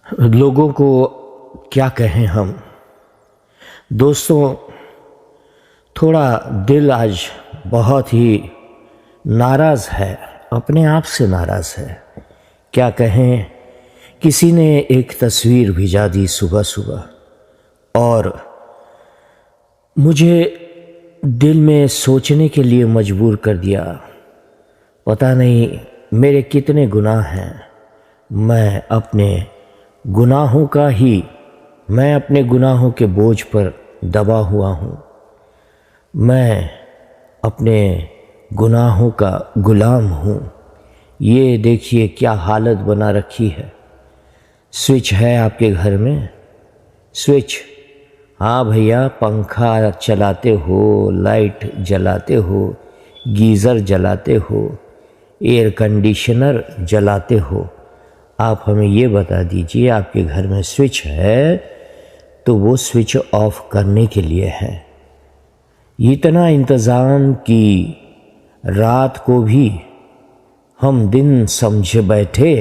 लोगों को क्या कहें हम। दोस्तों, थोड़ा दिल आज बहुत ही नाराज़ है, अपने आप से नाराज़ है। क्या कहें, किसी ने एक तस्वीर भिजा दी सुबह सुबह और मुझे दिल में सोचने के लिए मजबूर कर दिया। पता नहीं मेरे कितने गुनाह हैं। मैं अपने गुनाहों के बोझ पर दबा हुआ हूँ। मैं अपने गुनाहों का गुलाम हूँ। ये देखिए क्या हालत बना रखी है। स्विच है आपके घर में? स्विच? हाँ भैया, पंखा चलाते हो, लाइट जलाते हो, गीज़र जलाते हो, एयर कंडीशनर जलाते हो। आप हमें ये बता दीजिए, आपके घर में स्विच है तो वो स्विच ऑफ करने के लिए है। इतना इंतज़ाम कि रात को भी हम दिन समझे बैठे,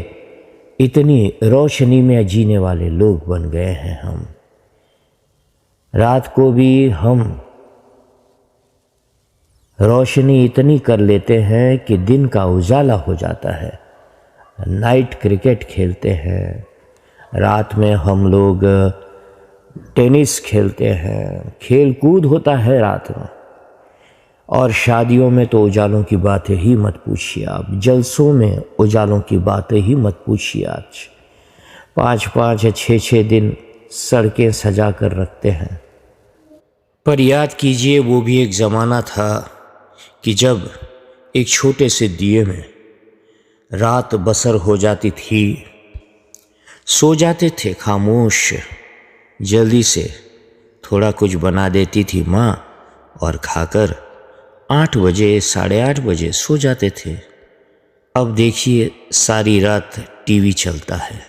इतनी रोशनी में जीने वाले लोग बन गए हैं हम। रात को भी हम रोशनी इतनी कर लेते हैं कि दिन का उजाला हो जाता है। नाइट क्रिकेट खेलते हैं, रात में हम लोग टेनिस खेलते हैं, खेल कूद होता है रात में। और शादियों में तो उजालों की बातें ही मत पूछिए आप, जलसों में उजालों की बातें ही मत पूछिए। आज 5-5 या 6-6 दिन सड़कें सजा कर रखते हैं। पर याद कीजिए, वो भी एक ज़माना था कि जब एक छोटे से दिए में रात बसर हो जाती थी। सो जाते थे खामोश, जल्दी से थोड़ा कुछ बना देती थी माँ और खाकर 8 बजे 8:30 बजे सो जाते थे। अब देखिए सारी रात टीवी चलता है।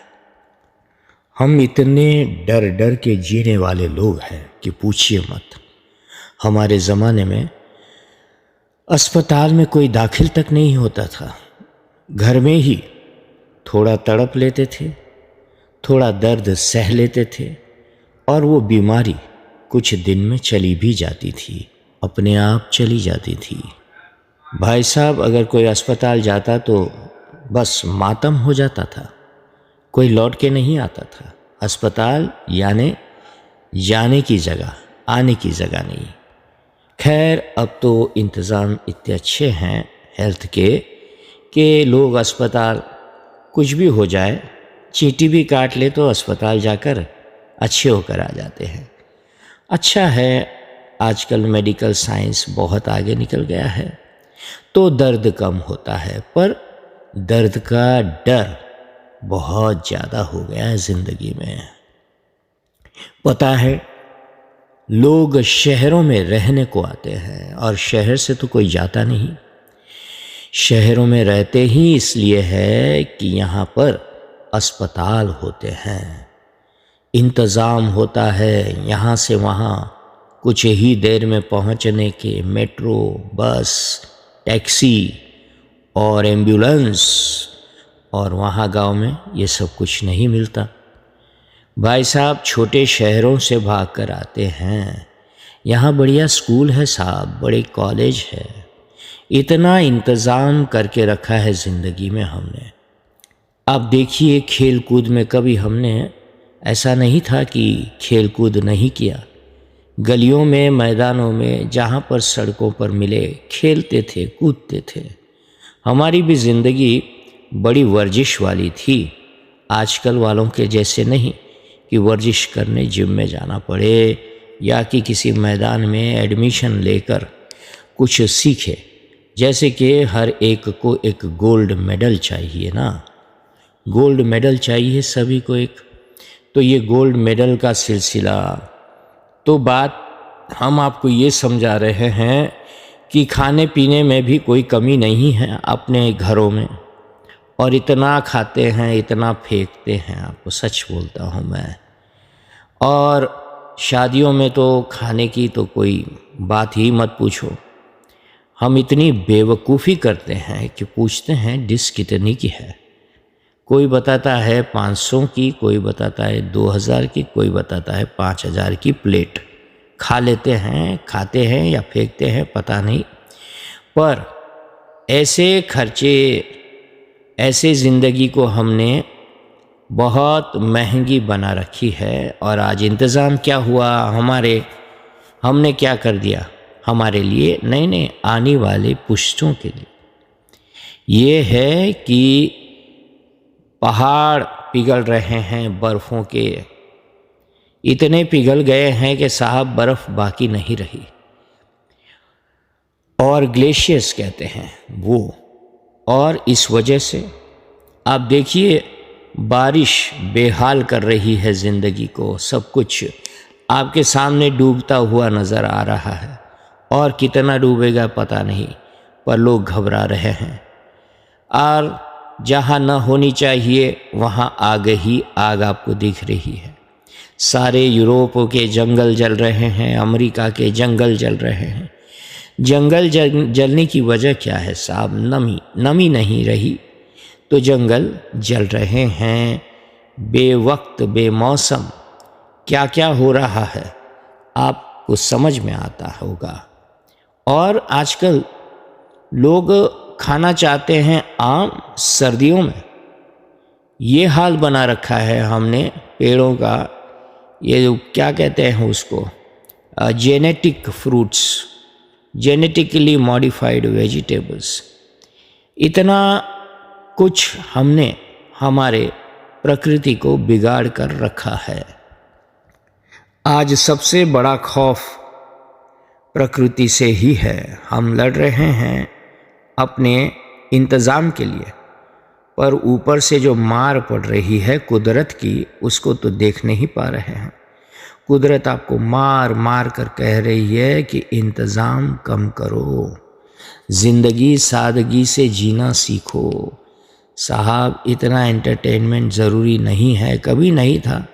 हम इतने डर डर के जीने वाले लोग हैं कि पूछिए मत। हमारे ज़माने में अस्पताल में कोई दाखिल तक नहीं होता था। घर में ही थोड़ा तड़प लेते थे, थोड़ा दर्द सह लेते थे और वो बीमारी कुछ दिन में चली भी जाती थी, अपने आप चली जाती थी। भाई साहब, अगर कोई अस्पताल जाता तो बस मातम हो जाता था, कोई लौट के नहीं आता था। अस्पताल यानी जाने की जगह, आने की जगह नहीं। खैर, अब तो इंतज़ाम इतने अच्छे हैं हेल्थ के कि लोग अस्पताल कुछ भी हो जाए, चींटी भी काट ले तो अस्पताल जाकर अच्छे होकर आ जाते हैं। अच्छा है, आजकल मेडिकल साइंस बहुत आगे निकल गया है तो दर्द कम होता है, पर दर्द का डर बहुत ज़्यादा हो गया है ज़िंदगी में। पता है, लोग शहरों में रहने को आते हैं और शहर से तो कोई जाता नहीं। शहरों में रहते ही इसलिए है कि यहाँ पर अस्पताल होते हैं, इंतज़ाम होता है यहाँ से वहाँ कुछ ही देर में पहुँचने के। मेट्रो, बस, टैक्सी और एम्बुलेंस। और वहाँ गांव में ये सब कुछ नहीं मिलता। भाई साहब, छोटे शहरों से भाग कर आते हैं। यहाँ बढ़िया स्कूल है साहब, बड़े कॉलेज है, इतना इंतज़ाम करके रखा है ज़िंदगी में हमने। अब देखिए, खेल कूद में कभी हमने ऐसा नहीं था कि खेल कूद नहीं किया। गलियों में, मैदानों में, जहाँ पर सड़कों पर मिले, खेलते थे, कूदते थे। हमारी भी ज़िंदगी बड़ी वर्जिश वाली थी, आजकल वालों के जैसे नहीं कि वर्जिश करने जिम में जाना पड़े या कि किसी मैदान में एडमिशन लेकर कुछ सीखे। जैसे कि हर एक को एक गोल्ड मेडल चाहिए ना, गोल्ड मेडल चाहिए सभी को एक। तो ये गोल्ड मेडल का सिलसिला, तो बात हम आपको ये समझा रहे हैं कि खाने पीने में भी कोई कमी नहीं है अपने घरों में, और इतना खाते हैं, इतना फेंकते हैं, आपको सच बोलता हूँ मैं। और शादियों में तो खाने की तो कोई बात ही मत पूछो। हम इतनी बेवकूफ़ी करते हैं कि पूछते हैं डिश कितनी की है। कोई बताता है 500 की, कोई बताता है 2000 की, कोई बताता है 5000 की प्लेट। खा लेते हैं, खाते हैं या फेंकते हैं पता नहीं, पर ऐसे खर्चे, ऐसे ज़िंदगी को हमने बहुत महंगी बना रखी है। और आज इंतज़ाम क्या हुआ, हमने क्या कर दिया हमारे लिए, नहीं नहीं, आने वाले पुश्तों के लिए। ये है कि पहाड़ पिघल रहे हैं बर्फ़ों के, इतने पिघल गए हैं कि साहब बर्फ़ बाकी नहीं रही, और ग्लेशियर्स कहते हैं वो। और इस वजह से आप देखिए, बारिश बेहाल कर रही है ज़िंदगी को, सब कुछ आपके सामने डूबता हुआ नज़र आ रहा है, और कितना डूबेगा पता नहीं, पर लोग घबरा रहे हैं। और जहाँ न होनी चाहिए वहाँ आग ही आग आपको दिख रही है। सारे यूरोप के जंगल जल रहे हैं, अमेरिका के जंगल जल रहे हैं। जंगल जलने की वजह क्या है साहब, नमी नहीं रही तो जंगल जल रहे हैं। बेवक्त बेमौसम क्या क्या हो रहा है आपको समझ में आता होगा। और आजकल लोग खाना चाहते हैं आम सर्दियों में, ये हाल बना रखा है हमने पेड़ों का, ये जो क्या कहते हैं उसको, genetic fruits, genetically modified vegetables, इतना कुछ हमने हमारे प्रकृति को बिगाड़ कर रखा है। आज सबसे बड़ा खौफ प्रकृति से ही है। हम लड़ रहे हैं अपने इंतज़ाम के लिए, पर ऊपर से जो मार पड़ रही है कुदरत की, उसको तो देख नहीं पा रहे हैं। कुदरत आपको मार मार कर कह रही है कि इंतज़ाम कम करो, ज़िंदगी सादगी से जीना सीखो। साहब इतना एंटरटेनमेंट ज़रूरी नहीं है, कभी नहीं था।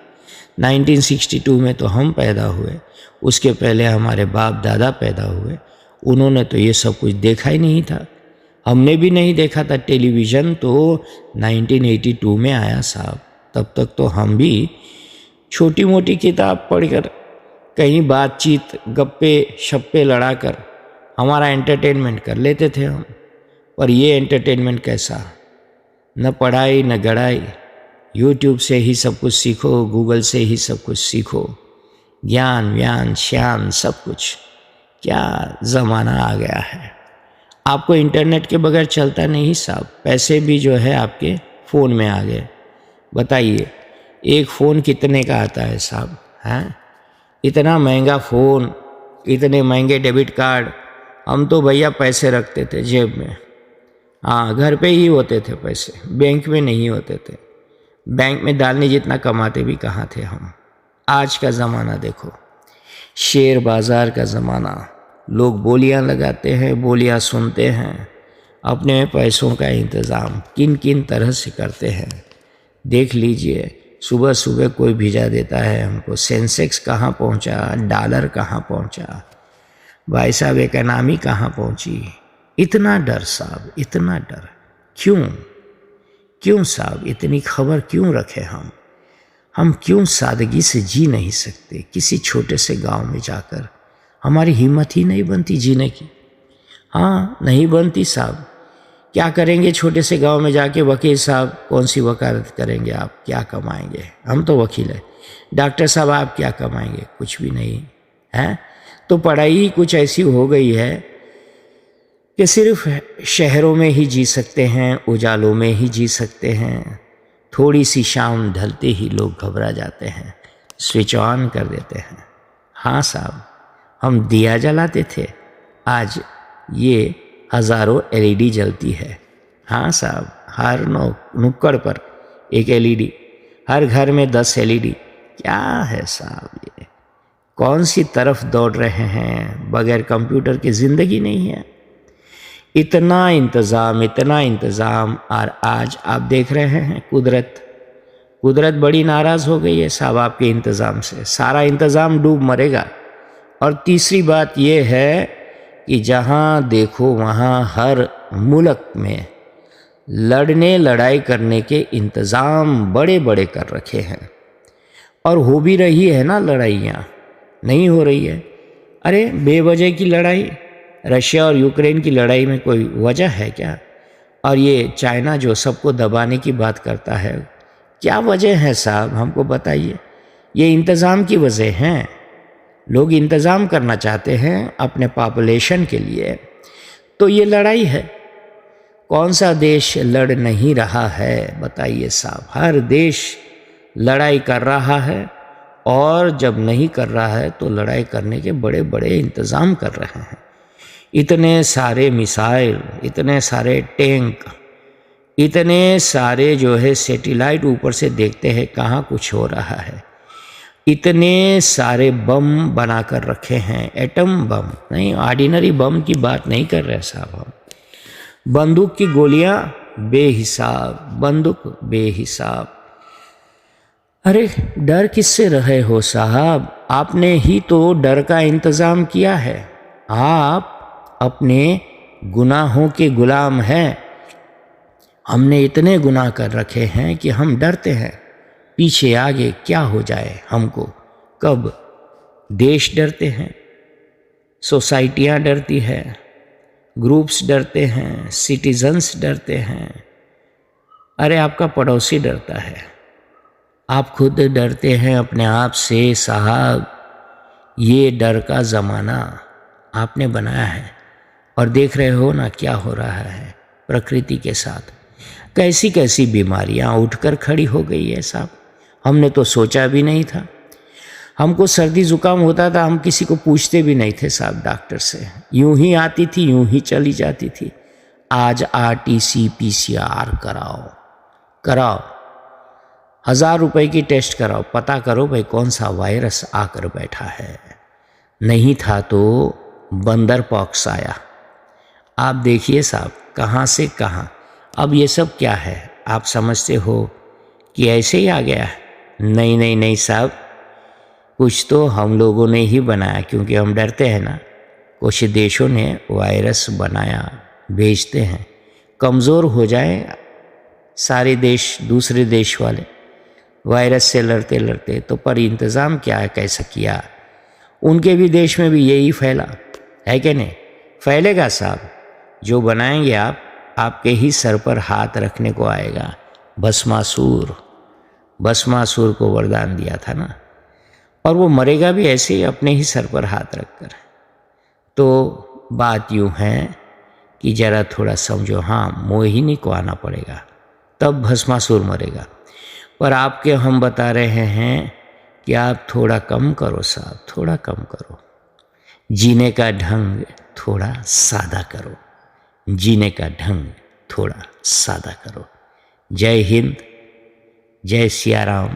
1962 में तो हम पैदा हुए, उसके पहले हमारे बाप दादा पैदा हुए, उन्होंने तो ये सब कुछ देखा ही नहीं था। हमने भी नहीं देखा था। टेलीविज़न तो 1982 में आया साहब, तब तक तो हम भी छोटी मोटी किताब पढ़कर, कहीं बातचीत गप्पे शप्पे लड़ाकर हमारा एंटरटेनमेंट कर लेते थे हम। पर ये एंटरटेनमेंट कैसा, न पढ़ाई न गढ़ाई, यूट्यूब से ही सब कुछ सीखो, गूगल से ही सब कुछ सीखो, ज्ञान व्यान श्यान सब कुछ। क्या ज़माना आ गया है। आपको इंटरनेट के बगैर चलता नहीं साहब। पैसे भी जो है आपके फ़ोन में आ गए। बताइए एक फ़ोन कितने का आता है साहब, हैं? इतना महंगा फ़ोन, इतने महंगे डेबिट कार्ड। हम तो भैया पैसे रखते थे जेब में, हाँ घर पे ही होते थे पैसे, बैंक में नहीं होते थे। बैंक में डालने जितना कमाते भी कहाँ थे हम। आज का ज़माना देखो, शेयर बाज़ार का ज़माना, लोग बोलियां लगाते हैं, बोलियां सुनते हैं, अपने पैसों का इंतज़ाम किन किन तरह से करते हैं। देख लीजिए, सुबह सुबह कोई भिजा देता है हमको, सेंसेक्स कहाँ पहुँचा, डॉलर कहाँ पहुँचा, भाई साहब इकनॉमी कहाँ पहुँची। इतना डर साहब, इतना डर क्यों साहब, इतनी खबर क्यों रखे हम क्यों सादगी से जी नहीं सकते। किसी छोटे से गांव में जाकर हमारी हिम्मत ही नहीं बनती जीने की। हाँ नहीं बनती साहब। क्या करेंगे छोटे से गांव में जाके, वकील साहब कौन सी वकालत करेंगे आप, क्या कमाएंगे। हम तो वकील हैं। डॉक्टर साहब आप क्या कमाएंगे, कुछ भी नहीं है। तो पढ़ाई ही कुछ ऐसी हो गई है कि सिर्फ शहरों में ही जी सकते हैं, उजालों में ही जी सकते हैं। थोड़ी सी शाम ढलते ही लोग घबरा जाते हैं, स्विच ऑन कर देते हैं। हाँ साहब, हम दिया जलाते थे, आज ये हज़ारों एलईडी जलती है। हाँ साहब, हर नुक्कड़ पर एक एलईडी, हर घर में 10 एलईडी। क्या है साहब, ये कौन सी तरफ दौड़ रहे हैं। बगैर कंप्यूटर की ज़िंदगी नहीं है। इतना इंतज़ाम, और आज आप देख रहे हैं कुदरत बड़ी नाराज़ हो गई है साहब आपके इंतज़ाम से। सारा इंतज़ाम डूब मरेगा। और तीसरी बात यह है कि जहाँ देखो वहाँ हर मुल्क में लड़ने लड़ाई करने के इंतज़ाम बड़े बड़े कर रखे हैं। और हो भी रही है ना लड़ाइयाँ, नहीं हो रही है। अरे बेवजह की लड़ाई, रशिया और यूक्रेन की लड़ाई में कोई वजह है क्या? और ये चाइना जो सबको दबाने की बात करता है, क्या वजह है साहब, हमको बताइए। ये इंतज़ाम की वजह हैं। लोग इंतज़ाम करना चाहते हैं अपने पॉपुलेशन के लिए, तो ये लड़ाई है। कौन सा देश लड़ नहीं रहा है बताइए साहब? हर देश लड़ाई कर रहा है, और जब नहीं कर रहा है तो लड़ाई करने के बड़े बड़े इंतज़ाम कर रहे हैं। इतने सारे मिसाइल, इतने सारे टैंक, इतने सारे जो है सैटेलाइट ऊपर से देखते हैं कहाँ कुछ हो रहा है। इतने सारे बम बना कर रखे हैं, एटम बम नहीं, ऑर्डिनरी बम की बात नहीं कर रहे साहब हम। बंदूक की गोलियां बेहिसाब, बंदूक बेहिसाब। अरे डर किससे रहे हो साहब? आपने ही तो डर का इंतज़ाम किया है। आप अपने गुनाहों के गुलाम हैं। हमने इतने गुनाह कर रखे हैं कि हम डरते हैं, पीछे आगे क्या हो जाए हमको कब। देश डरते हैं, सोसाइटियाँ डरती है, ग्रुप्स डरते हैं, सिटीजन्स डरते हैं। अरे आपका पड़ोसी डरता है, आप खुद डरते हैं अपने आप से साहब। ये डर का ज़माना आपने बनाया है, और देख रहे हो ना क्या हो रहा है प्रकृति के साथ। कैसी कैसी बीमारियां उठकर खड़ी हो गई है साहब, हमने तो सोचा भी नहीं था। हमको सर्दी जुकाम होता था, हम किसी को पूछते भी नहीं थे साहब डॉक्टर से, यूं ही आती थी यूं ही चली जाती थी। आज RTC PCR कराओ, 1000 रुपए की टेस्ट कराओ, पता करो भाई कौन सा वायरस आकर बैठा है। नहीं था तो बंदर पॉक्स आया। आप देखिए साहब कहाँ से कहाँ। अब ये सब क्या है, आप समझते हो कि ऐसे ही आ गया है? नहीं नहीं नहीं साहब, कुछ तो हम लोगों ने ही बनाया, क्योंकि हम डरते हैं ना। कुछ देशों ने वायरस बनाया, भेजते हैं, कमज़ोर हो जाए सारे देश, दूसरे देश वाले वायरस से लड़ते लड़ते, तो पर इंतज़ाम क्या है, कैसा किया। उनके भी देश में भी यही फैला है कि नहीं? फैलेगा साहब। जो बनाएंगे आप, आपके ही सर पर हाथ रखने को आएगा। भस्मासुर को वरदान दिया था ना, और वो मरेगा भी ऐसे ही अपने ही सर पर हाथ रखकर। तो बात यूँ है कि जरा थोड़ा समझो। हाँ, मोहिनी को आना पड़ेगा, तब भस्मासुर मरेगा। पर आपके हम बता रहे हैं कि आप थोड़ा कम करो साहब, थोड़ा कम करो। जीने का ढंग थोड़ा सादा करो, जीने का ढंग थोड़ा सादा करो। जय हिंद, जय सिया राम।